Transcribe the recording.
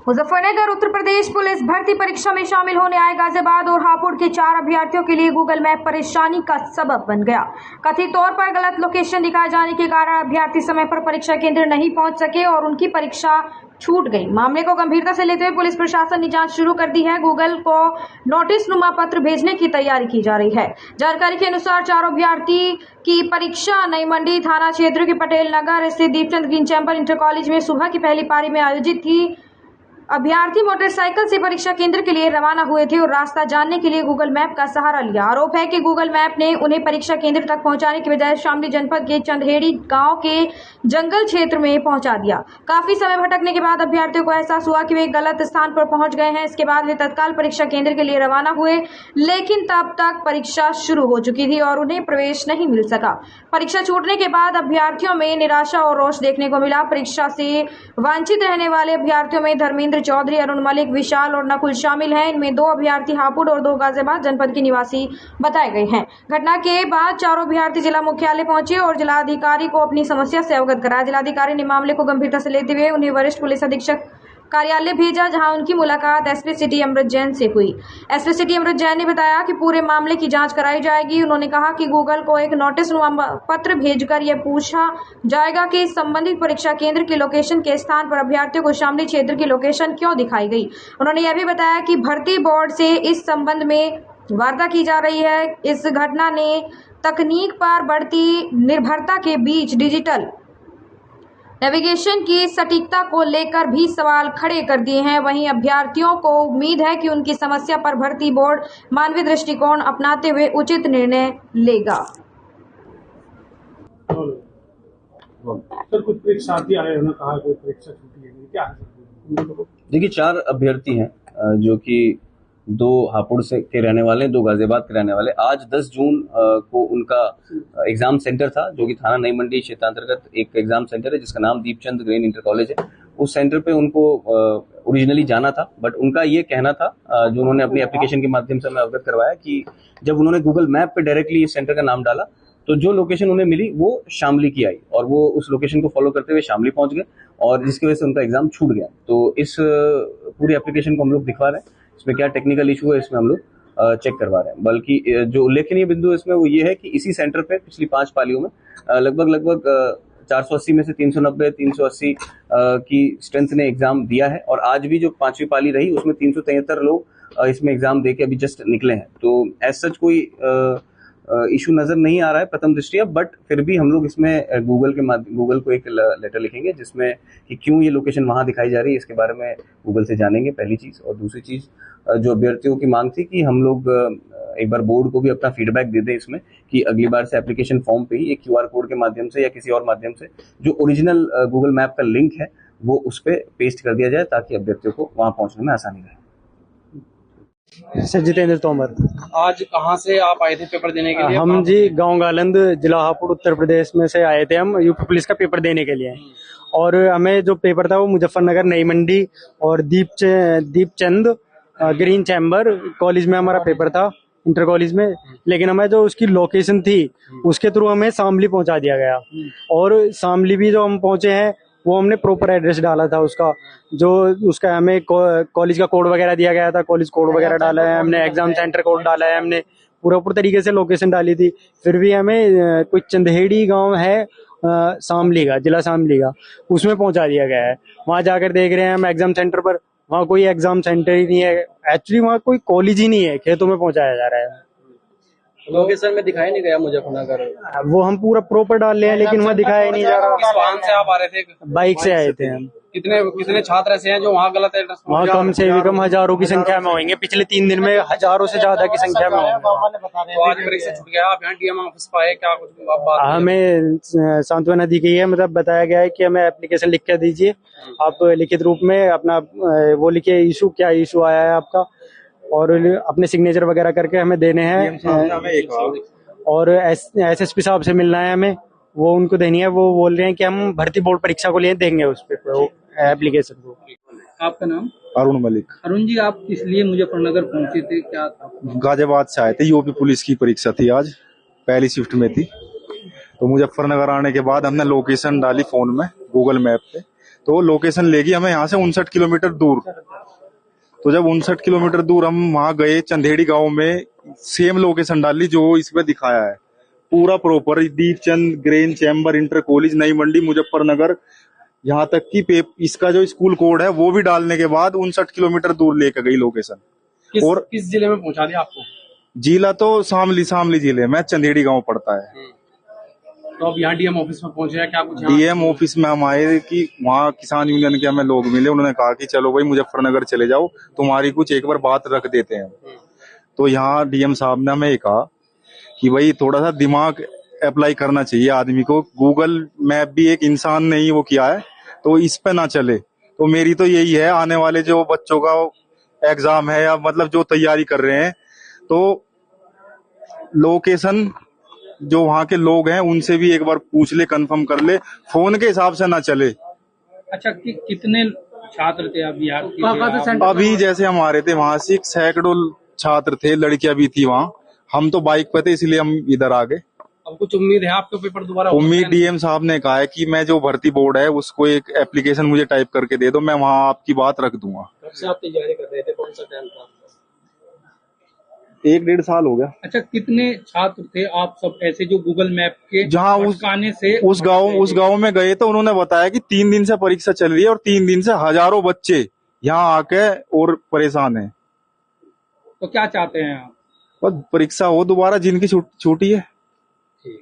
Muzaffarnagar Uttar Pradesh police भर्ती परीक्षा में शामिल होने आए गाजियाबाद और हापुड़ के 4 अभ्यर्थियों के लिए गूगल मैप परेशानी का सबब बन गया। कथित तौर पर गलत लोकेशन दिखाए जाने के कारण अभ्यर्थी समय पर परीक्षा केंद्र नहीं पहुंच सके और उनकी परीक्षा छूट गई। मामले को गंभीरता से लेते हुए पुलिस प्रशासन ने जांच शुरू कर दी है। गूगल को नोटिस नुमा पत्र भेजने की तैयारी की जा रही है। जानकारी के अनुसार चारों अभ्यर्थी की परीक्षा नई मंडी थाना क्षेत्र के पटेल नगर स्थित Deepchand green chamber inter college में सुबह की पहली पारी में आयोजित थी। अभ्यर्थी मोटरसाइकिल से परीक्षा केंद्र के लिए रवाना हुए थे और रास्ता जानने के लिए गूगल मैप का सहारा लिया। आरोप है कि गूगल मैप ने उन्हें परीक्षा केंद्र तक पहुंचाने के बजाय शामली जनपद के चंदहेड़ी गांव के जंगल क्षेत्र में पहुंचा दिया। काफी समय भटकने के बाद अभ्यर्थियों को एहसास हुआ कि वे गलत स्थान पर पहुंच गए हैं। इसके बाद वे तत्काल परीक्षा केंद्र के लिए रवाना हुए, लेकिन तब तक परीक्षा शुरू हो चुकी थी और उन्हें प्रवेश नहीं मिल सका। परीक्षा छूटने के बाद अभ्यर्थियों में निराशा और रोष देखने को मिला। परीक्षा से वंचित रहने वाले अभ्यर्थियों में धर्मेंद्र चौधरी, अरुण मलिक, विशाल और नकुल शामिल हैं। इनमें 2 अभ्यर्थी हापुड़ और 2 गाजियाबाद जनपद के निवासी बताए गए हैं। घटना के बाद चारों अभ्यर्थी जिला मुख्यालय पहुंचे और जिलाधिकारी को अपनी समस्या से अवगत कराया। जिलाधिकारी ने मामले को गंभीरता से लेते हुए उन्हें वरिष्ठ पुलिस अधीक्षक कार्यालय भेजा, जहां उनकी मुलाकात एसपी सिटी अमृत जैन से हुई। एसपी सिटी अमृत जैन ने बताया कि पूरे मामले की जांच कराई जाएगी। उन्होंने कहा कि गूगल को एक नोटिस पत्र भेजकर यह पूछा जाएगा कि संबंधित परीक्षा केंद्र की लोकेशन के स्थान पर अभ्यर्थियों को शामली क्षेत्र की लोकेशन क्यों दिखाई गई। उन्होंने यह भी बताया कि भर्ती बोर्ड से इस संबंध में वार्ता की जा रही है। इस घटना ने तकनीक पर बढ़ती निर्भरता के बीच डिजिटल नेविगेशन की सटीकता को लेकर भी सवाल खड़े कर दिए हैं। वहीं अभ्यर्थियों को उम्मीद है कि उनकी समस्या पर भर्ती बोर्ड मानवीय दृष्टिकोण अपनाते हुए उचित निर्णय लेगा। सर, कुछ परीक्षार्थी आए हैं, कहा कि परीक्षा छूटी है, क्या है? देखिए, 4 अभ्यर्थी हैं जो कि 2 हापुड़ से के रहने वाले, 2 गाजियाबाद के रहने वाले। आज 10 जून को उनका एग्जाम सेंटर था, जो कि थाना नई मंडी क्षेत्रांतर्गत एक एग्जाम सेंटर है जिसका नाम दीपचंद ग्रीन इंटर कॉलेज है। उस सेंटर पे उनको ओरिजिनली जाना था, बट उनका ये कहना था, जो उन्होंने अपनी एप्लीकेशन के माध्यम से हमें अवगत करवाया, कि जब उन्होंने गूगल मैप पे डायरेक्टली इस सेंटर का नाम डाला तो जो लोकेशन उन्हें मिली वो शामली की आई और वो उस लोकेशन को फॉलो करते हुए शामली पहुंच गए और जिसकी वजह से उनका एग्जाम छूट गया। तो इस पूरी एप्लीकेशन को हम लोग दिखा रहे हैं, इसमें क्या टेक्निकल इशू है इसमें हम लोग चेक करवा रहे हैं। बल्कि जो उल्लेखनीय बिंदु इसमें वो ये है कि इसी सेंटर पे पिछली 5 पालियों में लगभग 480 में से 390 380 की स्ट्रेंथ ने एग्जाम दिया है और आज भी जो 5वीं पाली रही उसमें 373 लोग इसमें एग्जाम देके अभी जस्ट निकले हैं। तो एज सच कोई इशू नजर नहीं आ रहा है प्रथम दृष्टिया, बट फिर भी हम लोग इसमें गूगल को एक लेटर लिखेंगे जिसमें कि क्यों ये लोकेशन वहां दिखाई जा रही है, इसके बारे में गूगल से जानेंगे, पहली चीज। और दूसरी चीज, जो अभ्यर्थियों की मांग थी कि हम लोग एक बार बोर्ड को भी अपना फीडबैक दे दें इसमें, कि अगली बार से एप्लीकेशन फॉर्म पे ही एक QR कोड के माध्यम से या किसी और माध्यम से जो ओरिजिनल गूगल मैप का लिंक है वो उस पर पेस्ट कर दिया जाए ताकि अभ्यर्थियों को वहां पहुंचने में आसानी रहे। सर, जितेंद्र तोमर। आज कहाँ से आप आए थे पेपर देने के लिए? हम जी गांव गालंद, जिला हापुड़, उत्तर प्रदेश में से आए थे। हम यूपी पुलिस का पेपर देने के लिए और हमें जो पेपर था वो मुजफ्फरनगर नई मंडी और दीपचंद ग्रीन चैम्बर कॉलेज में हमारा पेपर था, इंटर कॉलेज में। लेकिन हमें जो उसकी लोकेशन थी उसके थ्रू हमें शामली पहुंचा दिया गया और शामली भी जो हम पहुंचे हैं वो हमने प्रॉपर एड्रेस डाला था उसका, जो उसका हमें कॉलेज का कोड वगैरह दिया गया था, कॉलेज कोड वगैरह डाला है हमने, एग्जाम सेंटर कोड डाला है हमने, पूरा तरीके से लोकेशन डाली थी। फिर भी हमें कोई चंदहेड़ी गांव है शामली का, जिला शामली का, उसमें पहुंचा दिया गया है। वहां जाकर देख रहे हैं हम एग्जाम सेंटर पर, वहाँ कोई एग्जाम सेंटर ही नहीं है, एक्चुअली वहाँ कोई कॉलेज ही नहीं है, खेतों में पहुंचाया जा रहा है। लोकेशन में दिखाई नहीं गया मुजफ्फरनगर, वो हम पूरा प्रॉपर डाल रहे हैं लेकिन वहाँ दिखाया नहीं जा रहा। किस वाहन से आप आ रहे थे? बाइक से आए थे हम। कितने छात्र ऐसे हैं जो वहाँ गलत एड्रेस? वहाँ कम से भी कम हजारों की संख्या में होंगे, पिछले 3 दिन में हजारों से ज्यादा की संख्या में होंगे। तो आज परीक्षा छूट गया, आप यहाँ DM ऑफिस पाए, क्या कुछ आप बात? हमें सांत्वना दी गई है, मतलब बताया गया है कि हमें एप्लीकेशन लिख कर दीजिए, आप लिखित रूप में अपना वो लिखिए, इशू क्या इशू आया है आपका, और अपने सिग्नेचर वगैरह करके हमें देने हैं। और SSP साहब से मिलना है हमें, वो उनको देनी है। वो बोल रहे हैं कि हम भर्ती बोर्ड परीक्षा को लिए देंगे उस पे एप्लीकेशन को। आपका नाम? अरुण मलिक। अरुण जी, आप इसलिए मुजफ्फरनगर पहुंचे थे, क्या था? गाजियाबाद से आए थे, यूपी पुलिस की परीक्षा थी, आज पहली शिफ्ट में थी। तो मुजफ्फरनगर आने के बाद हमने लोकेशन डाली फोन में गूगल मैप पे, तो लोकेशन लेगी हमें यहाँ से 59 किलोमीटर दूर। तो जब 59 किलोमीटर दूर हम वहां गए, चंदेड़ी गांव में सेम लोकेशन डाली जो इसमें दिखाया है, पूरा proper Deepchand, green chamber, inter college, Nai Mandi, Muzaffarnagar, यहाँ तक कि इसका जो स्कूल कोड है वो भी डालने के बाद 59 किलोमीटर दूर लेकर गई लोकेशन। और किस जिले में पहुंचा दिया आपको? जिला तो शामली जिले में चंदेड़ी गांव पड़ता है। तो अब यहाँ डीएम ऑफिस में पहुंचे हैं, क्या कुछ? डीएम ऑफिस में हम आए कि वहाँ किसान यूनियन के हमें लोग मिले, उन्होंने कहा कि चलो भाई मुजफ्फरनगर चले जाओ, तुम्हारी कुछ एक बार बात रख देते हैं। तो यहाँ डीएम साहब ने हमें कहा कि भाई थोड़ा सा दिमाग अप्लाई करना चाहिए आदमी को, गूगल मैप भी एक इंसान ने ही वो किया है, तो इस पे ना चले। तो मेरी तो यही है, आने वाले जो बच्चों का एग्जाम है या मतलब जो तैयारी कर रहे हैं, तो लोकेशन जो वहाँ के लोग हैं उनसे भी एक बार पूछ ले, कंफर्म कर ले, फोन के हिसाब से ना चले। अच्छा, कितने छात्र थे अभी अभी जैसे हम आ रहे थे वहां से सैकड़ों छात्र थे, लड़कियां भी थी वहाँ। हम तो बाइक पे थे इसलिए हम इधर आ गए। अब कुछ उम्मीद है आपको पेपर दोबारा? उम्मीद डीएम साहब ने कहा है कि मैं जो भर्ती बोर्ड है उसको एक एप्लीकेशन मुझे टाइप करके दे दो, मैं वहाँ आपकी बात रख दूंगा। कब से आप तैयारी कर रहे थे, कौन सा टाइम था? 1-1.5 साल हो गया। अच्छा, कितने छात्र थे आप सब ऐसे जो गूगल मैप के जहाँ भटकाने से उस गांव में गए तो उन्होंने बताया कि 3 दिन से परीक्षा चल रही है और 3 दिन से हजारों बच्चे यहाँ आके और परेशान हैं। तो क्या चाहते हैं आप? बस परीक्षा हो दोबारा, जिनकी छूटी है। ठीक।